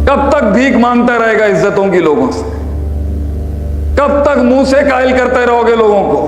کب تک بھیک مانگتا رہے گا عزتوں کی لوگوں سے؟ کب تک منہ سے قائل کرتے رہو گے لوگوں کو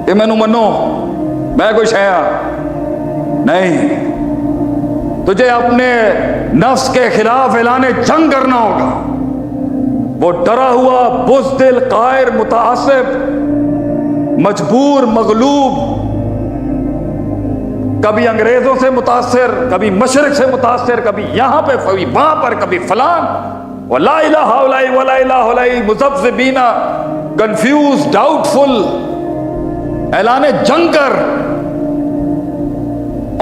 کہ مینو منو میں کچھ ہے؟ نہیں، تجھے اپنے نفس کے خلاف اعلان جنگ کرنا ہوگا۔ وہ ڈرا ہوا، بزدل، قاہر، متعصب، مجبور، مغلوب، کبھی انگریزوں سے متاثر، کبھی مشرق سے متاثر، کبھی یہاں پہ، کبھی وہاں پر، کبھی فلان، وَلَا إِلَٰهَ هَؤُلَاءِ وَلَا إِلَٰهَ هَؤُلَاءِ مُذَبذِبِينَ، کنفیوز، ڈاؤٹ فل، اعلان جنگ کر۔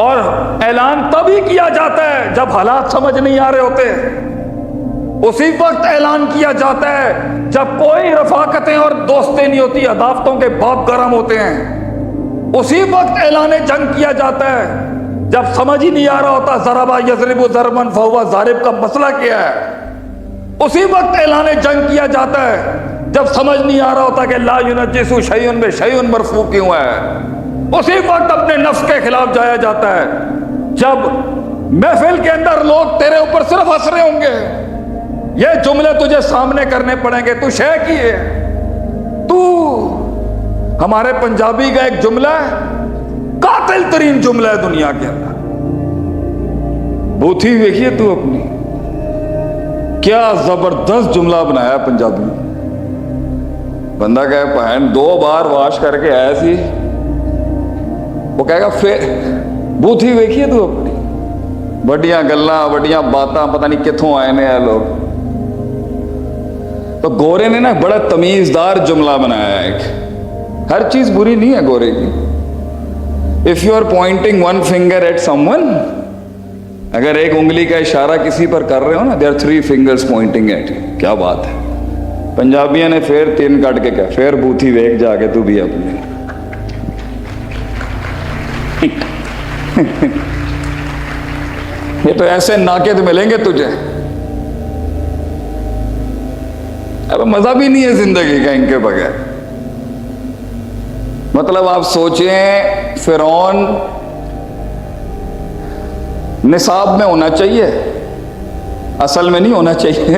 اور اعلان تب ہی کیا جاتا ہے جب حالات سمجھ نہیں آ رہے ہوتے، اسی وقت اعلان کیا جاتا ہے جب کوئی رفاقتیں اور دوستیں نہیں ہوتی، عداوتوں کے باپ گرم ہوتے ہیں، اسی وقت اعلان جنگ کیا جاتا ہے جب سمجھ ہی نہیں آ رہا ہوتا ضرب یضرب ضربا فہو ضارب کا مسئلہ کیا ہے، اسی وقت اعلان جنگ کیا جاتا ہے جب سمجھ نہیں آ رہا ہوتا کہ لا ینجس شیء بشیء مرفوع کیوں ہے، اسی وقت اپنے نفس کے خلاف جایا جاتا ہے جب محفل کے اندر لوگ تیرے اوپر صرف ہنس رہے ہوں گے، یہ جملے تجھے سامنے کرنے پڑیں گے، تو شے کی ہے، تو ہمارے پنجابی کا ایک جملہ ہے، قاتل ترین جملہ ہے دنیا کے اندر، بوتھی دیکھیے تو اپنی، کیا زبردست جملہ بنایا پنجابی، بندہ کہے پہن 2 بار واش کر کے آیا سی، وہ کہے گا بوتھی دیکھیے تو اپنی، بڑیاں گلاں بڑیاں باتاں، پتہ نہیں کتھوں آئے نے لوگ۔ تو گورے نے نا بڑا تمیزدار جملہ بنایا ہے، ایک ہر چیز بری نہیں ہے گورے کی۔ If you are pointing one finger at someone, اگر ایک انگلی کا اشارہ کسی پر کر رہے ہو نا، there are 3 fingers pointing at you، کیا بات ہے۔ پنجابیوں نے پھر 3 کٹ کے کہا، پھر بوتھی ویک جا کے تو بھی اپنی۔ یہ تو ایسے ناقد ملیں گے تجھے، اب مزہ بھی نہیں ہے زندگی کا ان کے بغیر۔ مطلب آپ سوچیں، فرعون نصاب میں ہونا چاہیے، اصل میں نہیں ہونا چاہیے،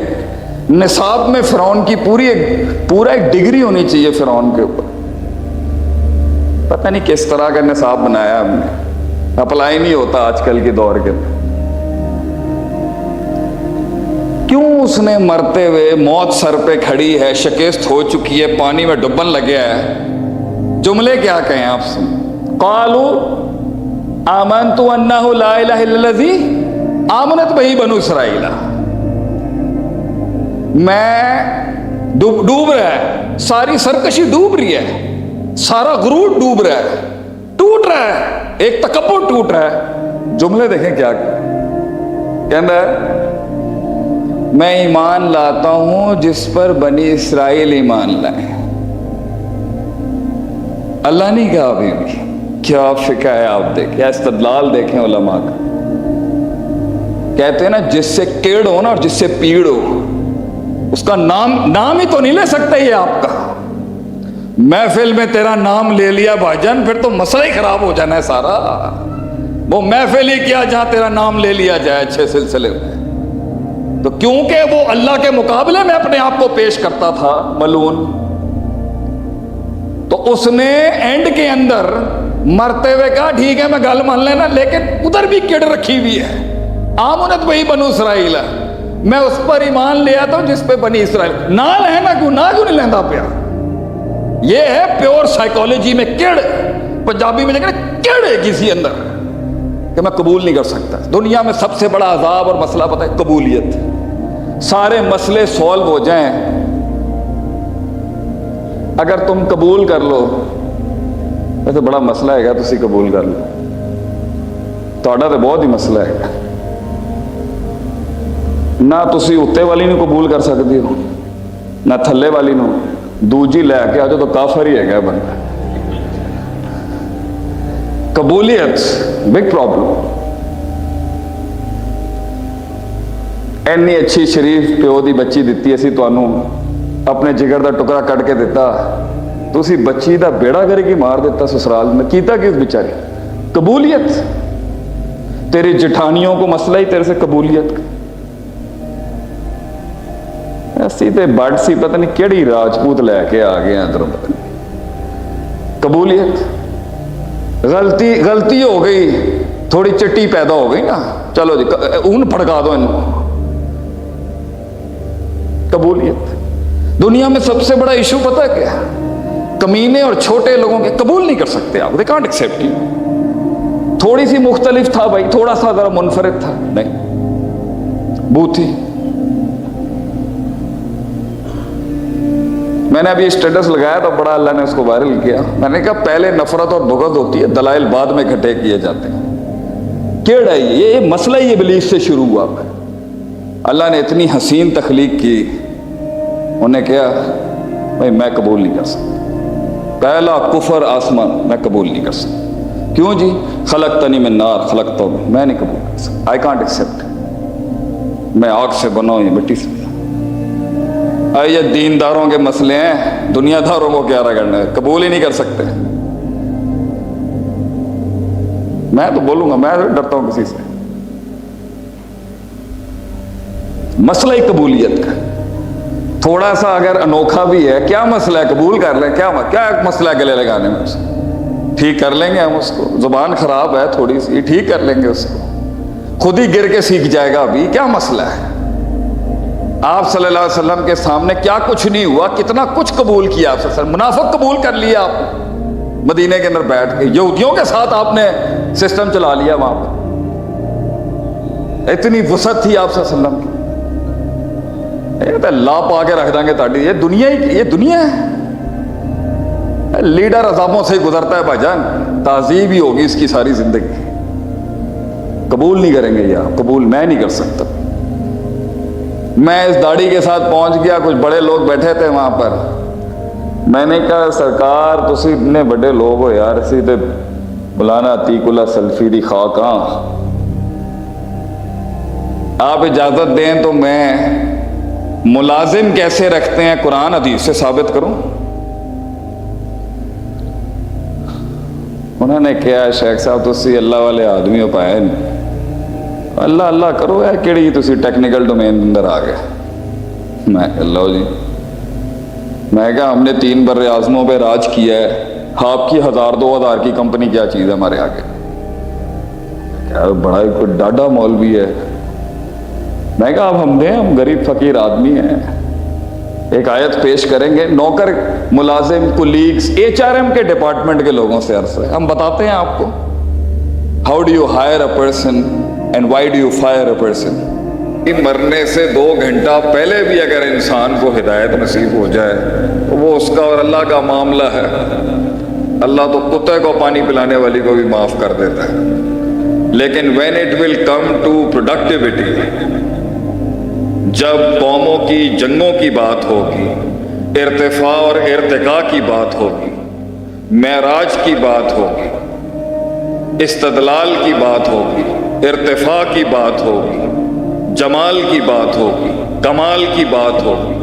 نصاب میں فرعون کی پورا ایک ڈگری ہونی چاہیے فرعون کے اوپر۔ پتہ نہیں کس طرح کا نصاب بنایا ہم نے، اپلائی نہیں ہوتا آج کل کے دور کے اندر۔ کیوں اس نے مرتے ہوئے، موت سر پہ کھڑی ہے، شکست ہو چکی ہے، پانی میں ڈبن لگیا ہے، جملے کیا کہیں آپ سے؟ قالوا آمنت انہ لا الہ الا الذی آمنت بہ بنو اسرائیل، میں ڈوب رہا ہے، ساری سرکشی ڈوب رہی ہے، سارا غرور ڈوب رہا ہے، ٹوٹ رہا ہے، ایک تکبر ٹوٹ رہا ہے۔ جملے دیکھیں کیا کہتا ہے، میں ایمان لاتا ہوں جس پر بنی اسرائیل ایمان لائے۔ اللہ نہیں کہا ابھی بھی، کیا فقہ ہے آپ دیکھیں، استدلال دیکھیں علماء کا۔ کہتے ہیں نا جس سے کیڑ ہو نا اور جس سے پیڑ ہو، اس کا نام ہی تو نہیں لے سکتا یہ آپ کا۔ محفل میں تیرا نام لے لیا بھائی جان، پھر تو مسئلہ ہی خراب ہو جانا ہے سارا۔ وہ محفل ہی کیا جہاں تیرا نام لے لیا جائے اچھے سلسلے میں۔ تو کیونکہ وہ اللہ کے مقابلے میں اپنے آپ کو پیش کرتا تھا ملعون، تو اس نے اینڈ کے اندر مرتے ہوئے کہا ٹھیک ہے میں گل مان لینا، لیکن ادھر بھی کڑ رکھی ہوئی ہے، آمنت بہی بنو اسرائیل، میں اس پر ایمان لے آتا ہوں جس پہ بنی اسرائیل نہ لینا، کیوں نہیں لینا پیا۔ یہ ہے پیور سائیکالوجی میں کڑ، پنجابی میں لیکن کڑ ہے کسی اندر کہ میں قبول نہیں کر سکتا۔ دنیا میں سب سے بڑا عذاب اور مسئلہ پتہ ہے قبولیت۔ سارے مسئلے سولو ہو جائیں اگر تم قبول کر لو، ویسے بڑا مسئلہ ہے گا تسی قبول کر لو، تہاڈا تو بہت ہی مسئلہ ہے گا، نہ تسی اتے والی نو قبول کر سکتے ہو نہ تھلے والی نو، دوجی لے کے آ جاؤ تو کافر ہی ہے گا بندہ۔ قبولیت بگ پرابلم۔ اینی اچھی شریف پیو دی بچی دیتی اسی تانوں، اپنے جگر دا ٹکڑا کٹ کے دیتا، تسی بچی دا بیڑا کر کے مار دیتا سسرال میں، کیتا کس بیچاری؟ قبولیت۔ تیری جٹھانیوں کو مسئلہ ہی تیرے سے قبولیت کا۔ اسی تے بڑ سی پتہ نہیں کیڑی راجپوت لے کے آ گئے ادھروں پتہ نہیں قبولیت غلطی ہو گئی تھوڑی چٹی پیدا ہو گئی نا چلو جی اون پھڑکا دو ان کو قبولیت دنیا میں سب سے بڑا ایشو پتہ ہے کیا کمینے اور چھوٹے لوگوں کے قبول نہیں کر سکتے آپ they can't accept you تھوڑی سی مختلف تھا بھائی تھوڑا سا ذرا منفرد تھا نہیں بوتھی میں نے ابھی اسٹیٹس لگایا تو بڑا اللہ نے اس کو وائرل کیا میں نے کہا پہلے نفرت اور بغض ہوتی ہے دلائل بعد میں اکٹھے کیے جاتے ہیں کیڑا ہے یہ مسئلہ ہی ابلیس سے شروع ہوا ہے اللہ نے اتنی حسین تخلیق کی انہیں کیا بھائی میں قبول نہیں کر سکتا پہلا کفر آسمان میں قبول نہیں کر سکتا کیوں جی خلقتنی من نار خلقتہ میں نہیں قبول کر سکتا I can't accept میں آگ سے بنا ہوں یہ مٹی سے یہ دینداروں کے مسئلے ہیں دنیا داروں کو کیا کرنا ہے قبول ہی نہیں کر سکتے میں تو بولوں گا میں ڈرتا ہوں کسی سے مسئلہ ہی قبولیت کا تھوڑا سا اگر انوکھا بھی ہے کیا مسئلہ ہے قبول کر لیں کیا مسئلہ ہے گلے لگانے میں اس کو ٹھیک کر لیں گے ہم اس کو زبان خراب ہے تھوڑی سی ٹھیک کر لیں گے اس کو خود ہی گر کے سیکھ جائے گا ابھی کیا مسئلہ ہے آپ صلی اللہ علیہ وسلم کے سامنے کیا کچھ نہیں ہوا کتنا کچھ قبول کیا آپ صلی اللہ علیہ وسلم منافق قبول کر لیا آپ مدینے کے اندر بیٹھ کے یہودیوں کے ساتھ آپ نے سسٹم چلا لیا وہاں پر اتنی وسعت تھی آپ صلی اللہ علیہ وسلم کی لا پا کے رکھ دیں گے تاڑی یہ دنیا ہے لیڈر عذابوں سے گزرتا ہے بھائی جان تعذیب ہی ہوگی اس کی ساری زندگی قبول نہیں کریں گے یا قبول میں نہیں کر سکتا میں اس داڑھی کے ساتھ پہنچ گیا کچھ بڑے لوگ بیٹھے تھے وہاں پر میں نے کہا سرکار تسی اتنے بڑے لوگ ہو یار اسی تے مولانا عتیق اللہ سلفی دی خواہ کہاں آپ اجازت دیں تو میں ملازم کیسے رکھتے ہیں قرآن حدیث سے ثابت کروں انہوں نے کہا شیخ صاحب تسی اللہ والے آدمی ہو پائے نہیں اللہ اللہ کرو ہے کیڑی تسی ٹیکنیکل ڈومین اندر آ گئے میں اللہ جی میں کہا ہم نے 3 بر اعظموں پہ راج کیا ہے آپ کی 1000-2000 کی کمپنی کیا چیز ہے ہمارے آگے کیا بڑا ہی کوئی ڈاڈا مولوی ہے میں کہا اب ہم دیں ہم غریب فقیر آدمی ہیں ایک آیت پیش کریں گے نوکر ملازم کولیگز HRM کے ڈپارٹمنٹ کے لوگوں سے عرض ہے ہم بتاتے ہیں آپ کو how do you hire a person and why do you fire a person مرنے سے 2 گھنٹہ پہلے بھی اگر انسان کو ہدایت نصیب ہو جائے تو وہ اس کا اور اللہ کا معاملہ ہے اللہ تو کتے کو پانی پلانے والی کو بھی معاف کر دیتا ہے لیکن when it will come to productivity جب قوموں کی جنگوں کی بات ہوگی ارتفاع اور ارتقاء کی بات ہوگی معراج کی بات ہوگی استدلال کی بات ہوگی ارتفاع کی بات ہوگی جمال کی بات ہوگی کمال کی بات ہوگی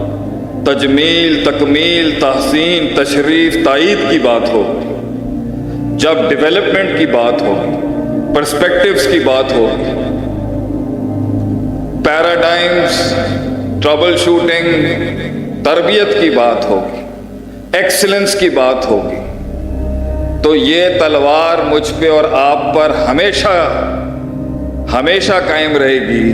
تجمیل تکمیل تحسین تشریف تائید کی بات ہوگی جب ڈیولپمنٹ کی بات ہوگی پرسپیکٹیوز کی بات ہوگی پیراڈائمز ٹربل شوٹنگ تربیت کی بات ہوگی ایکسلنس کی بات ہوگی تو یہ تلوار مجھ پہ اور آپ پر ہمیشہ ہمیشہ قائم رہے گی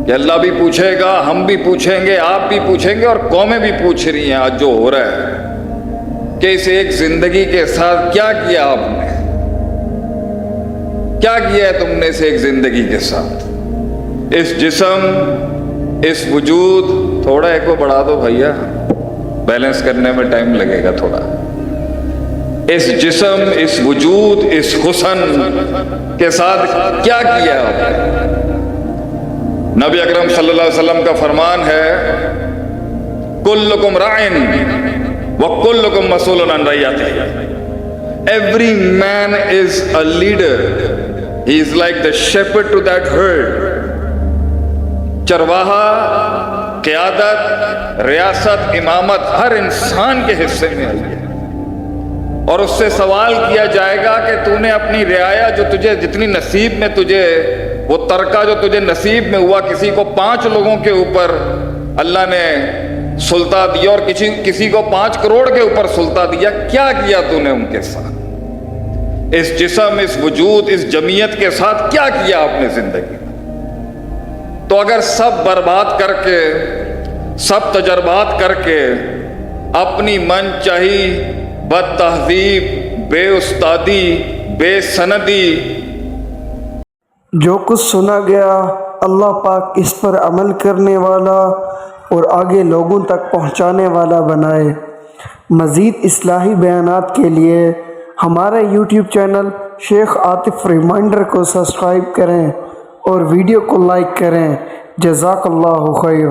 کہ اللہ بھی پوچھے گا ہم بھی پوچھیں گے آپ بھی پوچھیں گے اور قومیں بھی پوچھ رہی ہیں آج جو ہو رہا ہے کہ اس ایک زندگی کے ساتھ کیا کیا آپ نے کیا کیا ہے تم نے اس ایک زندگی کے ساتھ اس جسم اس وجود تھوڑا ایک کو بڑھا دو بھیا بیلنس کرنے میں ٹائم لگے گا تھوڑا اس جسم اس وجود اس حسن کے ساتھ کیا کیا آپ نے نبی اکرم صلی اللہ علیہ وسلم کا فرمان ہے کلکم راعٍ وکلکم مسئول عن رعیتہ every man is a leader he is like the shepherd to that herd چرواہا قیادت ریاست امامت ہر انسان کے حصے میں آئی ہے اور اس سے سوال کیا جائے گا کہ تو نے اپنی رعایا جو تجھے جتنی نصیب میں تجھے وہ ترکہ جو تجھے نصیب میں ہوا کسی کو 5 لوگوں کے اوپر اللہ نے سلطہ دیا اور کسی کو 5 کروڑ کے اوپر سلطہ دیا، کیا کیا تو نے ان کے ساتھ؟ اس جسم، اس وجود، اس جمعیت کے ساتھ کیا کیا آپ نے زندگی میں؟ تو اگر سب برباد کر کے، سب تجربات کر کے، اپنی من چاہی بد تہذیب، بے استادی، بے سندی، جو کچھ سنا گیا اللہ پاک اس پر عمل کرنے والا اور آگے لوگوں تک پہنچانے والا بنائے۔ مزید اصلاحی بیانات کے لیے ہمارے یوٹیوب چینل شیخ عاطف ریمائنڈر کو سبسکرائب کریں اور ویڈیو کو لائک کریں۔ جزاک اللہ خیر۔